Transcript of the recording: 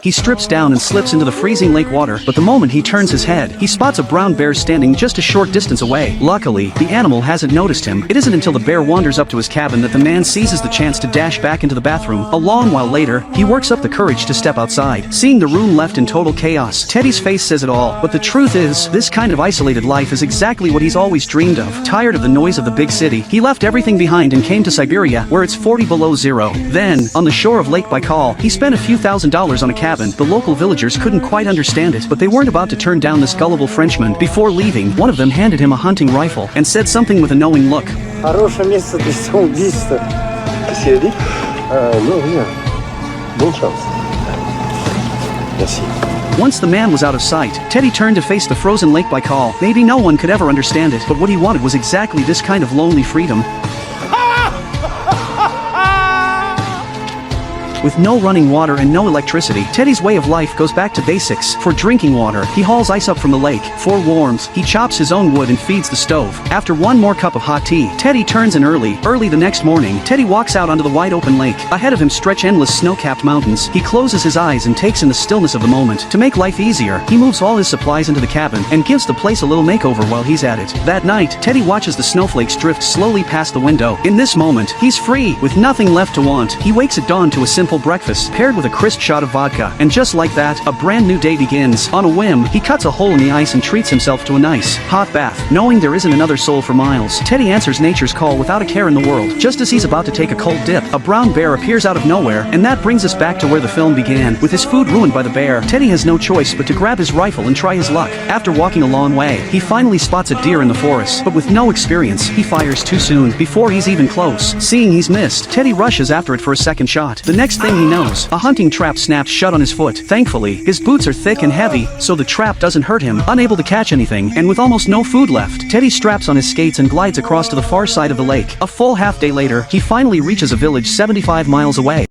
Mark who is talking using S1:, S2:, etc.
S1: He strips down and slips into the freezing lake water, but the moment he turns his head, he spots a brown bear standing just a short distance away. Luckily, the animal hasn't noticed him. It isn't until the bear wanders up to his cabin that the man seizes the chance to dash back into the bathroom. A long while later, he works up the courage to step outside. Seeing the room left in total chaos, Teddy's face says it all. But the truth is, this kind of isolated life is exactly what he's always dreamed of. Tired of the noise of the big city, he left everything behind and came to Siberia, where it's 40 below zero. Then, on the shore of Lake Baikal, he spent a few $1,000s on a cabin. The local villagers couldn't quite understand it, but they weren't about to turn down this gullible Frenchman. Before leaving, one of them handed him a hunting rifle and said something with a knowing look.
S2: Хорошее место для самоубийства.
S3: Seriously? No, yeah. Bon chance. Merci.
S1: Once the man was out of sight, Teddy turned to face the frozen Lake Baikal. Maybe no one could ever understand it, but what he wanted was exactly this kind of lonely freedom. With no running water and no electricity, Teddy's way of life goes back to basics. For drinking water, he hauls ice up from the lake. For warmth, he chops his own wood and feeds the stove. After one more cup of hot tea, Teddy turns in early. Early the next morning, Teddy walks out onto the wide open lake. Ahead of him stretch endless snow-capped mountains. He closes his eyes and takes in the stillness of the moment. To make life easier, he moves all his supplies into the cabin and gives the place a little makeover while he's at it. That night, Teddy watches the snowflakes drift slowly past the window. In this moment, he's free, with nothing left to want. He wakes at dawn to a simple breakfast, paired with a crisp shot of vodka, and just like that, a brand new day begins. On a whim, he cuts a hole in the ice and treats himself to a nice, hot bath. Knowing there isn't another soul for miles, Teddy answers nature's call without a care in the world. Just as he's about to take a cold dip, a brown bear appears out of nowhere, and that brings us back to where the film began. With his food ruined by the bear, Teddy has no choice but to grab his rifle and try his luck. After walking a long way, he finally spots a deer in the forest, but with no experience, he fires too soon. Before he's even close, seeing he's missed, Teddy rushes after it for a second shot. The next thing he knows, a hunting trap snaps shut on his foot. Thankfully, his boots are thick and heavy, so the trap doesn't hurt him. Unable to catch anything, and with almost no food left, Teddy straps on his skates and glides across to the far side of the lake. A full half day later, he finally reaches a village 75 miles away.